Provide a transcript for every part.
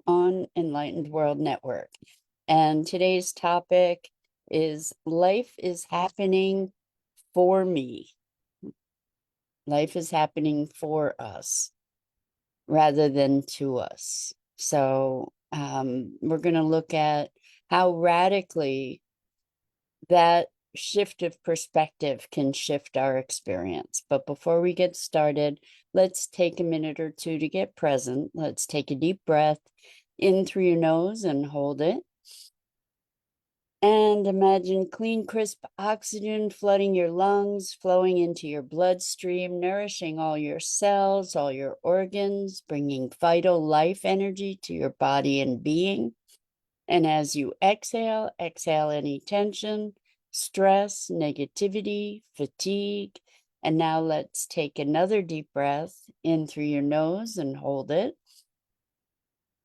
on Enlightened World Network. And today's topic is life is happening for me. Life is happening for us rather than to us. So we're going to look at how radically that shift of perspective can shift our experience. But before we get started, let's take a minute or two to get present. Let's take a deep breath in through your nose and hold it. And imagine clean, crisp oxygen flooding your lungs, flowing into your bloodstream, nourishing all your cells, all your organs, bringing vital life energy to your body and being. And as you exhale, exhale any tension, stress, negativity, fatigue. And now let's take another deep breath in through your nose and hold it.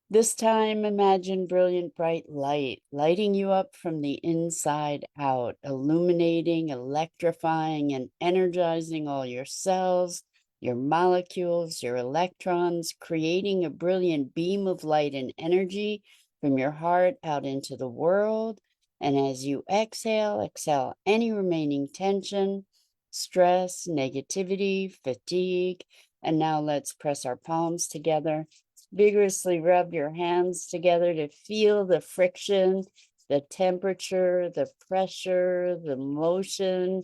This time, imagine brilliant, bright light, lighting you up from the inside out, illuminating, electrifying, and energizing all your cells, your molecules, your electrons, creating a brilliant beam of light and energy from your heart out into the world. And as you exhale, exhale any remaining tension, stress, negativity, fatigue. And now let's press our palms together. Vigorously rub your hands together to feel the friction, the temperature, the pressure, the motion,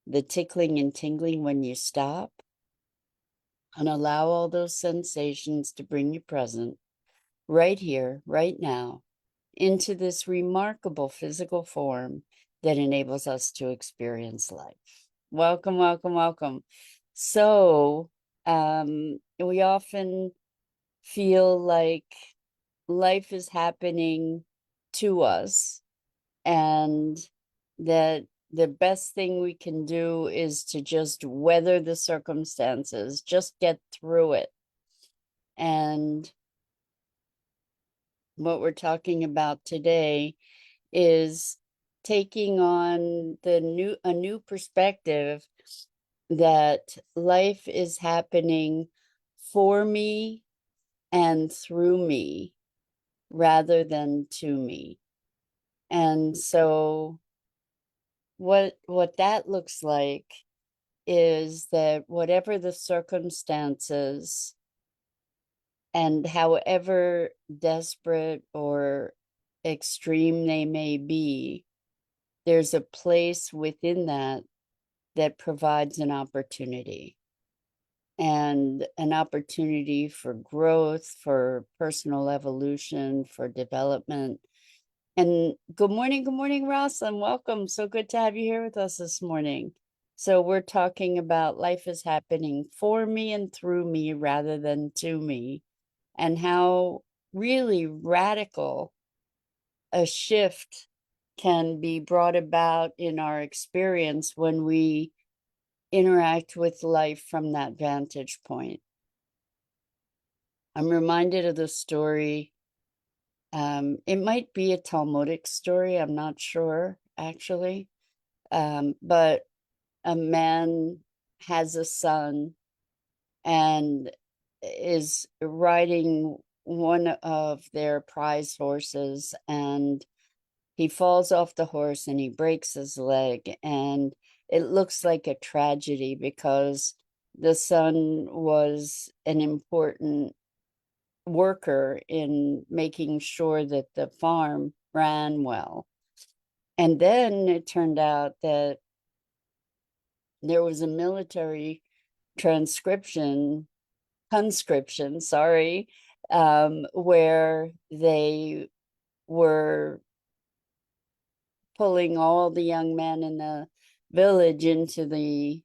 the tickling and tingling when you stop. And allow all those sensations to bring you present right here, right now, into this remarkable physical form that enables us to experience life. Welcome, welcome, welcome. So we often feel like life is happening to us and that the best thing we can do is to just weather the circumstances, just get through it. And what we're talking about today is taking on a new perspective that life is happening for me and through me rather than to me. And so what that looks like is that whatever the circumstances and however desperate or extreme they may be, there's a place within that that provides an opportunity, and an opportunity for growth, for personal evolution, for development. And good morning, Ross, and welcome. So good to have you here with us this morning. So we're talking about life is happening for me and through me rather than to me, and how really radical a shift can be brought about in our experience when we interact with life from that vantage point. I'm reminded of the story. It might be a Talmudic story, I'm not sure, actually. But a man has a son and is riding one of their prize horses, and he falls off the horse and he breaks his leg. And it looks like a tragedy because the son was an important worker in making sure that the farm ran well. And then it turned out that there was a military conscription, sorry, where they were pulling all the young men in the village into the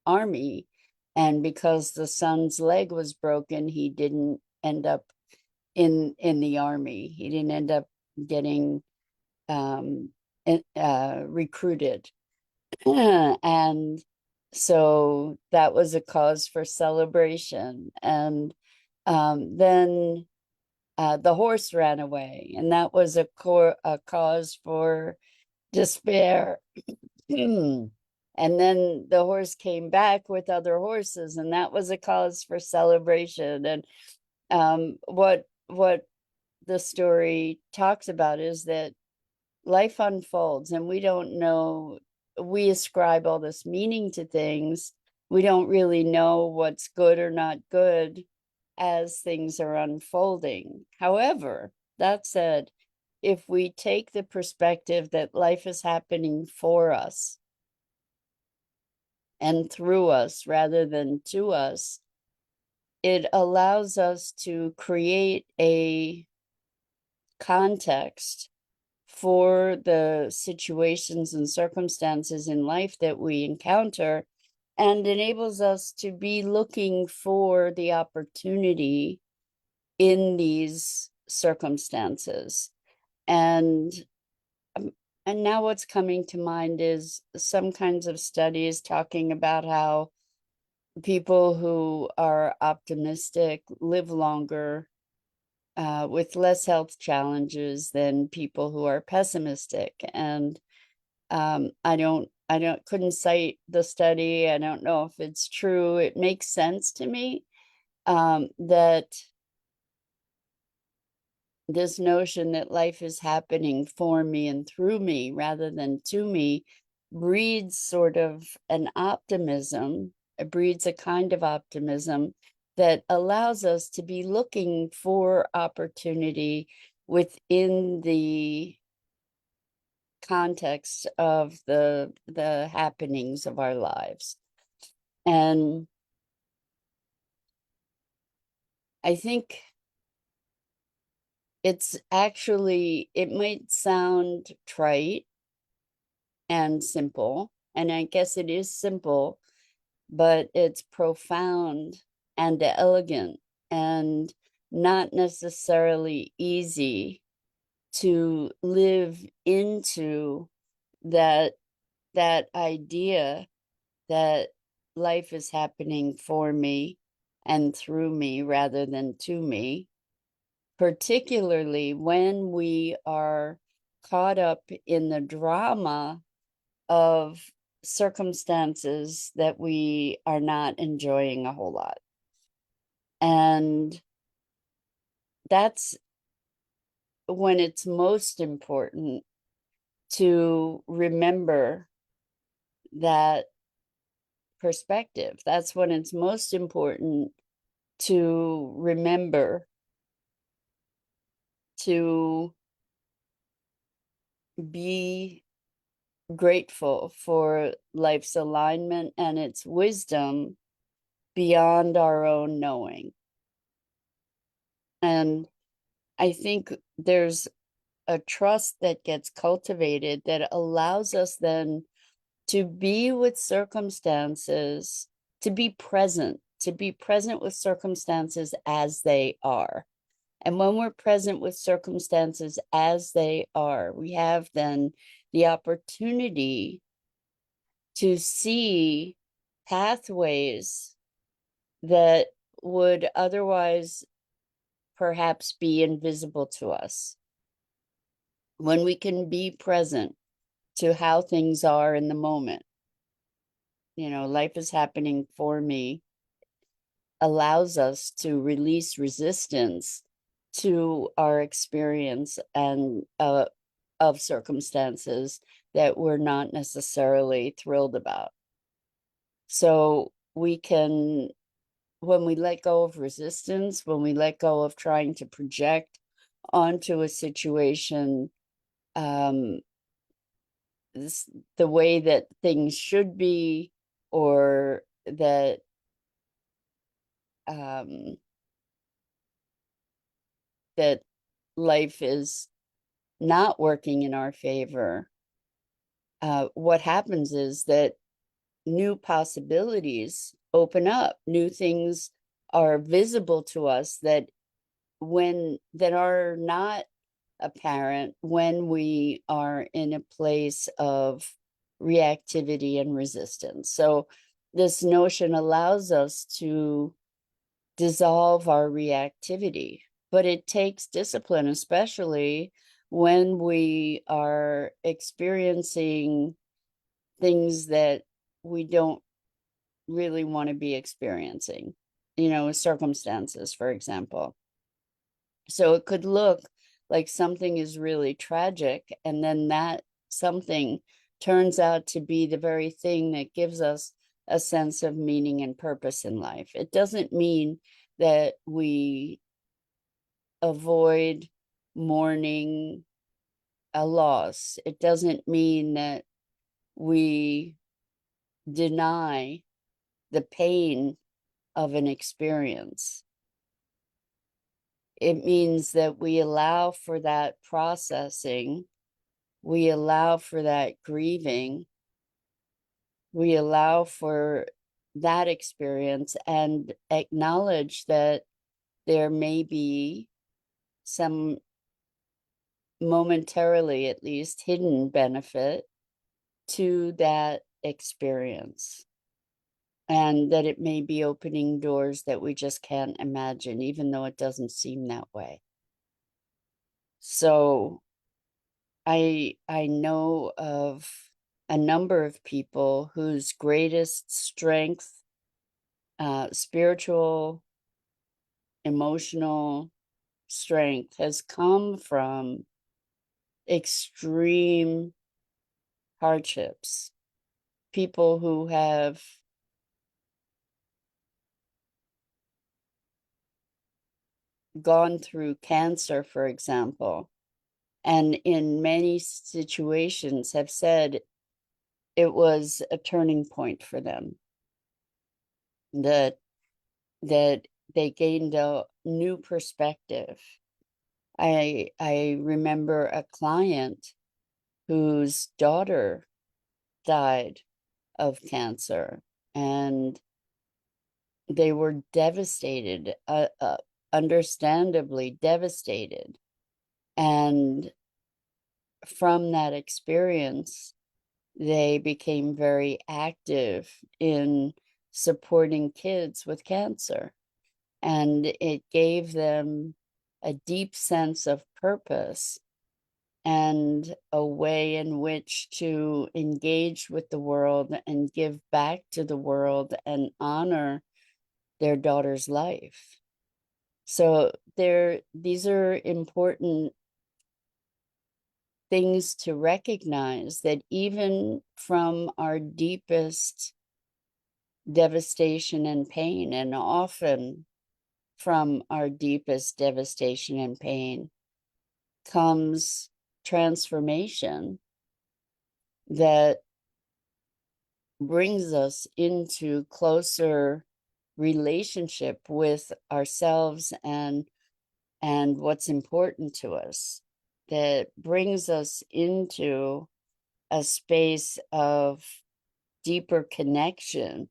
army. And because the son's leg was broken, he didn't end up in the army. He didn't end up getting recruited. And so that was a cause for celebration. And then the horse ran away, and that was a cause for despair. And then the horse came back with other horses, and that was a cause for celebration. And what the story talks about is that life unfolds and we don't know, we ascribe all this meaning to things. We don't really know what's good or not good as things are unfolding. However, that said, if we take the perspective that life is happening for us and through us rather than to us, it allows us to create a context for the situations and circumstances in life that we encounter, and enables us to be looking for the opportunity in these circumstances. And and now what's coming to mind is some kinds of studies talking about how people who are optimistic live longer, with less health challenges than people who are pessimistic. And couldn't cite the study. I don't know if it's true. It makes sense to me, that this notion that life is happening for me and through me rather than to me breeds sort of an optimism. It breeds a kind of optimism that allows us to be looking for opportunity within the context of the happenings of our lives. And I think it's actually, it might sound trite and simple, and I guess it is simple, but it's profound and elegant and not necessarily easy to live into that idea that life is happening for me and through me rather than to me, particularly when we are caught up in the drama of circumstances that we are not enjoying a whole lot. And that's when it's most important to remember that perspective. That's when it's most important to remember to be grateful for life's alignment and its wisdom beyond our own knowing. And I think there's a trust that gets cultivated that allows us then to be with circumstances, to be present with circumstances as they are. And when we're present with circumstances as they are, we have then the opportunity to see pathways that would otherwise perhaps be invisible to us. When we can be present to how things are in the moment, life is happening for me, allows us to release resistance to our experience and of circumstances that we're not necessarily thrilled about. So we can, when we let go of resistance, when we let go of trying to project onto a situation the way that things should be, or that that life is not working in our favor, what happens is that new possibilities open up, new things are visible to us that are not apparent when we are in a place of reactivity and resistance. So this notion allows us to dissolve our reactivity, but it takes discipline, especially when we are experiencing things that we don't really want to be experiencing, circumstances, for example. So it could look like something is really tragic, and then that something turns out to be the very thing that gives us a sense of meaning and purpose in life. It doesn't mean that we avoid mourning a loss. It doesn't mean that we deny the pain of an experience. It means that we allow for that processing, we allow for that grieving, we allow for that experience, and acknowledge that there may be some, momentarily at least, hidden benefit to that experience, and that it may be opening doors that we just can't imagine, even though it doesn't seem that way. So I know of a number of people whose greatest strength, spiritual, emotional strength, has come from extreme hardships. People who have gone through cancer, for example, and in many situations have said it was a turning point for them, that they gained a new perspective. I remember a client whose daughter died of cancer, and they were devastated, understandably devastated. And from that experience, they became very active in supporting kids with cancer. And it gave them a deep sense of purpose and a way in which to engage with the world and give back to the world and honor their daughter's life. So these are important things to recognize, that even from our deepest devastation and pain, and often from our deepest devastation and pain, comes transformation that brings us into closer relationship with ourselves and what's important to us, that brings us into a space of deeper connection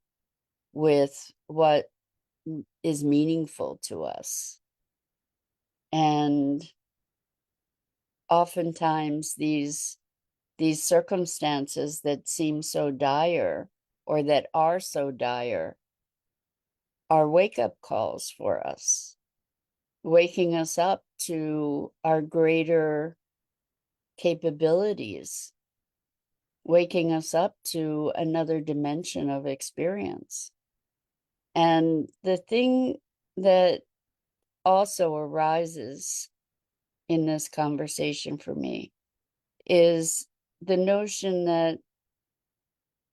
with what is meaningful to us. And oftentimes these circumstances that seem so dire, or that are so dire, are wake-up calls for us, waking us up to our greater capabilities, waking us up to another dimension of experience. And the thing that also arises in this conversation for me is the notion that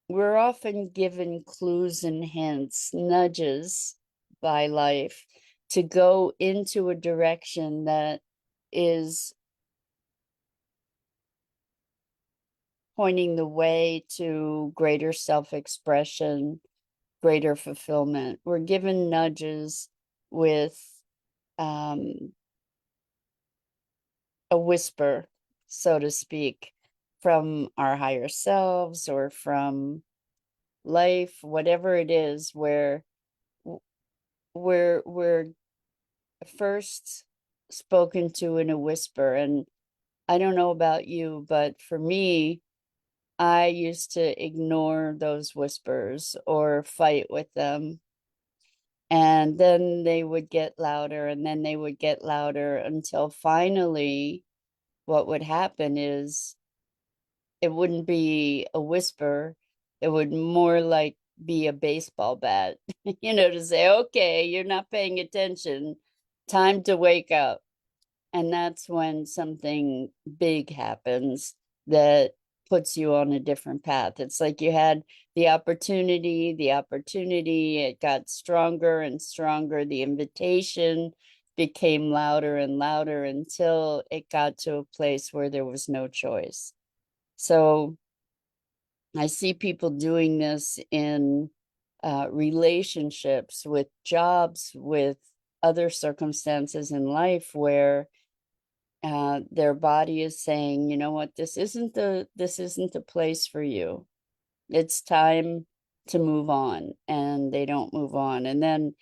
we're often given clues and hints, nudges by life to go into a direction that is pointing the way to greater self-expression, greater fulfillment. We're given nudges with a whisper, so to speak, from our higher selves or from life, whatever it is, where we're first spoken to in a whisper. And I don't know about you, but for me, I used to ignore those whispers or fight with them. And then they would get louder, and then they would get louder, until finally what would happen is it wouldn't be a whisper. It would more like be a baseball bat, to say, okay, you're not paying attention. Time to wake up. And that's when something big happens that puts you on a different path. It's like you had the opportunity, it got stronger and stronger. The invitation became louder and louder until it got to a place where there was no choice. So I see people doing this in relationships, with jobs, with other circumstances in life where their body is saying, you know what, this isn't the place for you. It's time to move on, and they don't move on, and then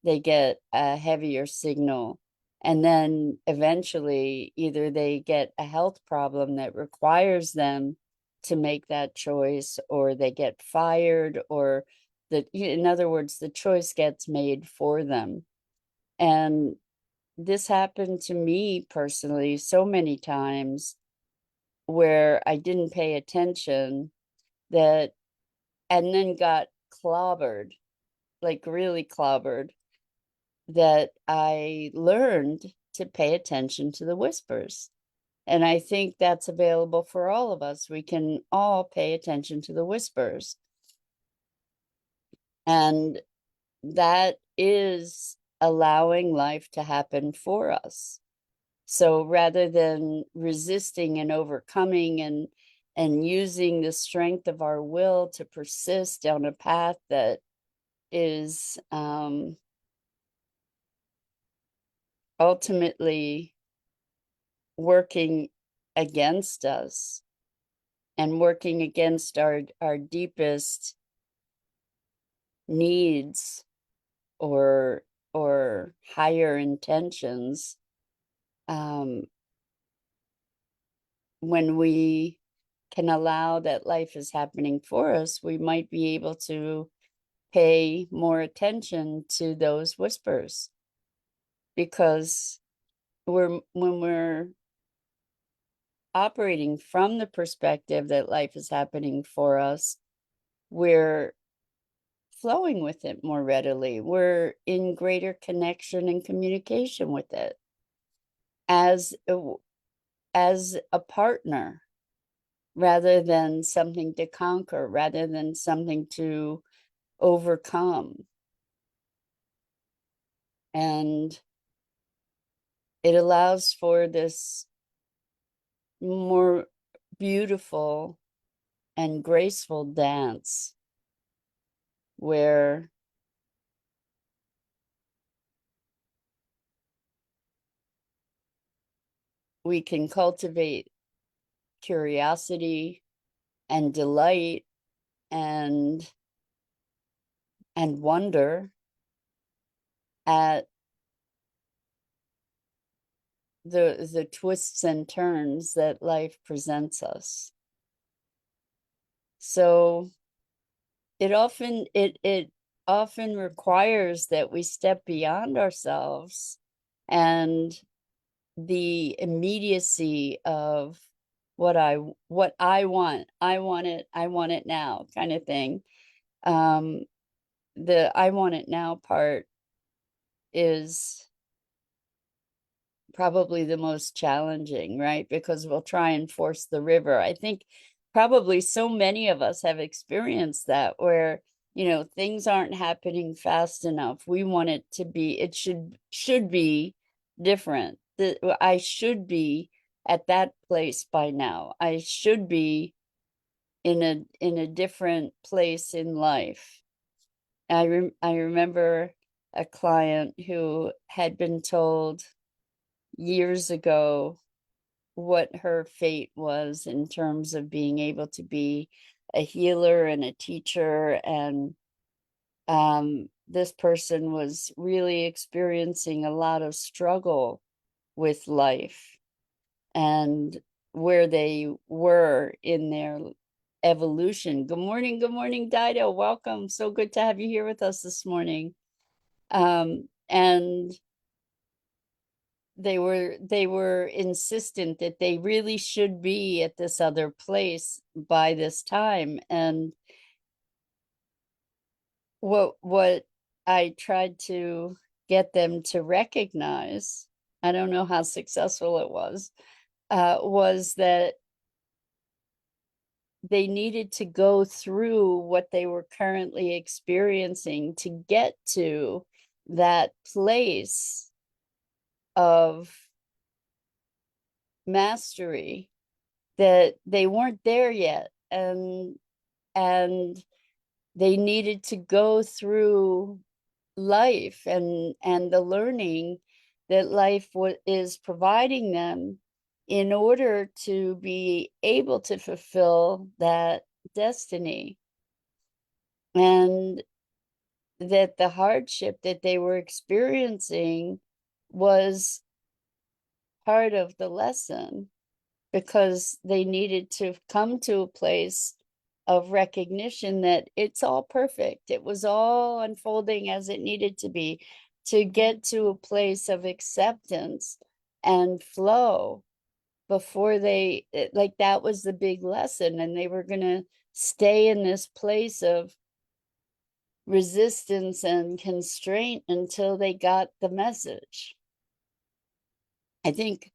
they get a heavier signal, and then eventually either they get a health problem that requires them to make that choice, or they get fired, or in other words, the choice gets made for them. And this happened to me personally so many times where I didn't pay attention, that and then got clobbered, like really clobbered, that I learned to pay attention to the whispers. And I think that's available for all of us. We can all pay attention to the whispers. And that is allowing life to happen for us. So rather than resisting and overcoming and using the strength of our will to persist down a path that is ultimately working against us and working against our deepest needs, or higher intentions, when we can allow that life is happening for us, we might be able to pay more attention to those whispers, because when we're operating from the perspective that life is happening for us, we're flowing with it more readily. We're in greater connection and communication with it as a partner, rather than something to conquer, rather than something to overcome. And it allows for this more beautiful and graceful dance where we can cultivate curiosity and delight and wonder at the twists and turns that life presents us. So it often requires that we step beyond ourselves and the immediacy of what I want. I want it now kind of thing. The I want it now part is probably the most challenging, right? Because we'll try and force the river. I think probably so many of us have experienced that, where things aren't happening fast enough. We want it to be, it should be different. I should be at that place by now. I should be in a different place in life. I remember a client who had been told years ago what her fate was in terms of being able to be a healer and a teacher. And this person was really experiencing a lot of struggle with life and where they were in their evolution. Good morning, Dido. Welcome. So good to have you here with us this morning. And they were insistent that they really should be at this other place by this time. And what I tried to get them to recognize I don't know how successful it was that they needed to go through what they were currently experiencing to get to that place of mastery, that they weren't there yet, and they needed to go through life and the learning that life is providing them in order to be able to fulfill that destiny. And that the hardship that they were experiencing was part of the lesson, because they needed to come to a place of recognition that it's all perfect. It was all unfolding as it needed to be, to get to a place of acceptance and flow before like that was the big lesson. And they were going to stay in this place of resistance and constraint until they got the message. I think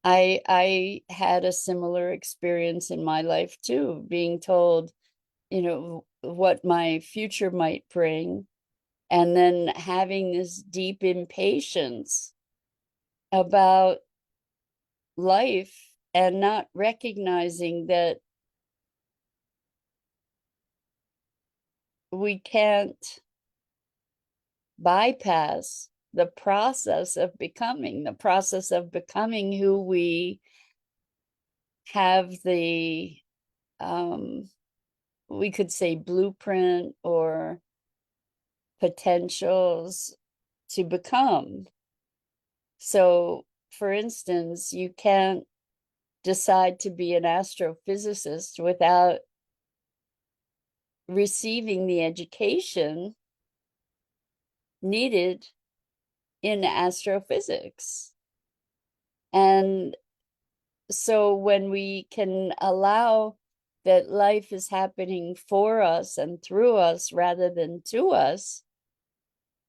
I had a similar experience in my life too, being told, what my future might bring, and then having this deep impatience about life and not recognizing that we can't bypass the process of becoming who we have the we could say blueprint or potentials to become. So, for instance, you can't decide to be an astrophysicist without receiving the education needed in astrophysics. And so when we can allow that life is happening for us and through us rather than to us,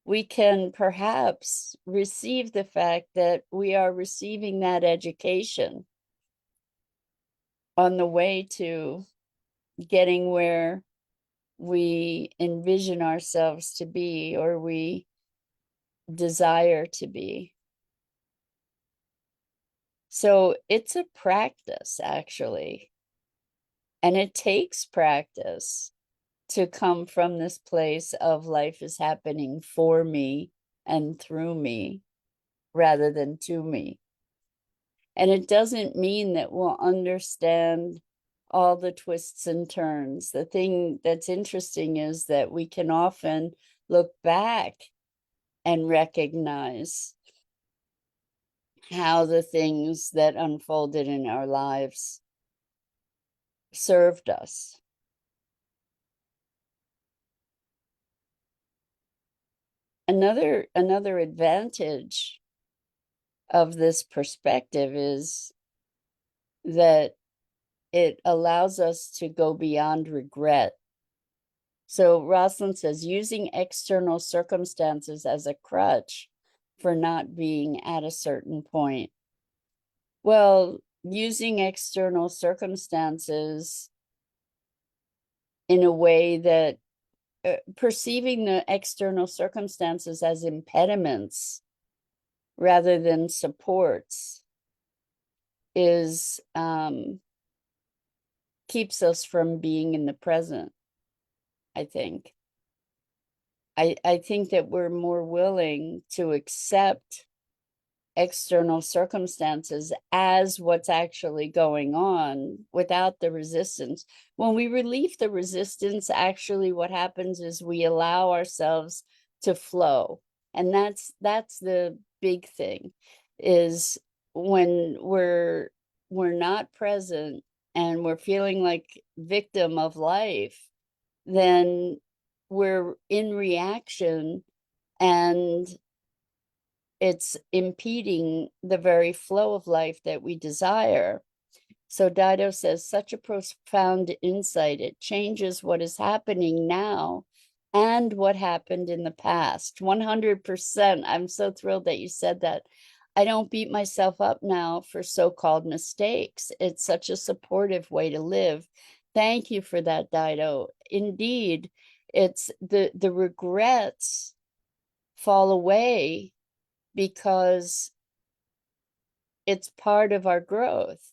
we can perhaps receive the fact that we are receiving that education on the way to getting where we envision ourselves to be or we desire to be. So it's a practice, actually, and it takes practice to come from this place of life is happening for me and through me rather than to me. And it doesn't mean that we'll understand all the twists and turns. The thing that's interesting is that we can often look back and recognize how the things that unfolded in our lives served us. Another advantage of this perspective is that it allows us to go beyond regret. So Rosalind says, using external circumstances as a crutch for not being at a certain point. Well, using external circumstances in a way that perceiving the external circumstances as impediments rather than supports is keeps us from being in the present. I think that we're more willing to accept external circumstances as what's actually going on without the resistance. When we relieve the resistance, actually what happens is we allow ourselves to flow. And that's the big thing, is when we're not present and we're feeling like victim of life, then we're in reaction and it's impeding the very flow of life that we desire. So Dido says, such a profound insight. It changes what is happening now and what happened in the past. 100%. I'm so thrilled that you said that. I don't beat myself up now for so-called mistakes. It's such a supportive way to live. Thank you for that, Dido. Indeed, it's the regrets fall away because it's part of our growth.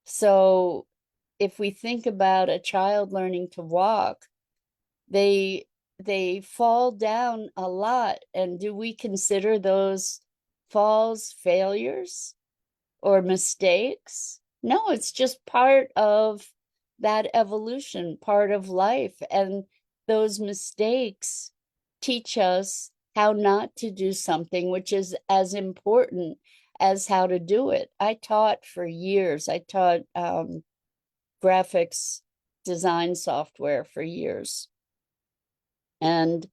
So if we think about a child learning to walk, they they fall down a lot. And do we consider those falls failures or mistakes? No, it's just part of that evolution, part of life. And those mistakes teach us how not to do something, which is as important as how to do it. I taught for years. I taught graphics design software for years. And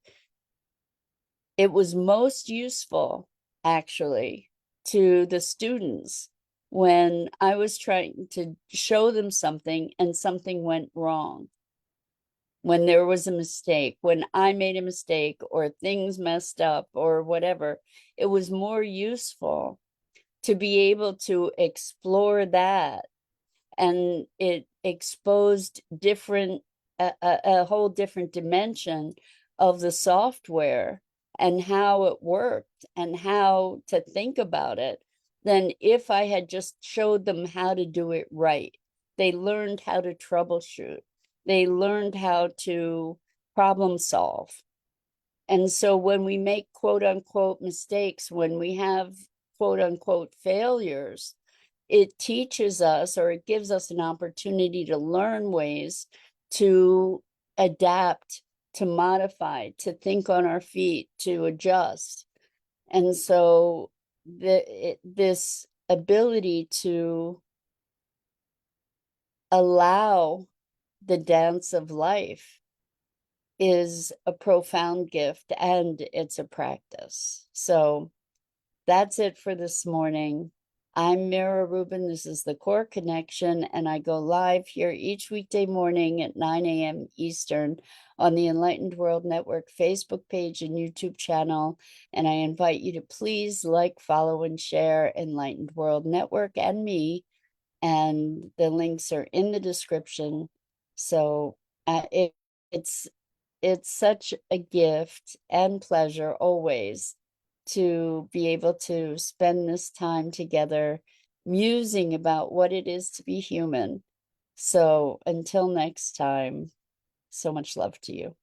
it was most useful, actually, to the students when I was trying to show them something and something went wrong, when there was a mistake, when I made a mistake or things messed up or whatever. It was more useful to be able to explore that, and it exposed a whole different dimension of the software and how it worked and how to think about it than if I had just showed them how to do it right. They learned how to troubleshoot. They learned how to problem solve. And so when we make quote unquote mistakes, when we have quote unquote failures, it teaches us, or it gives us an opportunity to learn ways to adapt, to modify, to think on our feet, to adjust. And so this ability to allow the dance of life is a profound gift, and it's a practice. So that's it for this morning. I'm Mira Rubin. This is the Core Connection, and I go live here each weekday morning at 9 a.m. Eastern on the Enlightened World Network Facebook page and YouTube channel. And I invite you to please like, follow, and share Enlightened World Network and me. And the links are in the description. So it's it's such a gift and pleasure always to be able to spend this time together musing about what it is to be human. So until next time, so much love to you.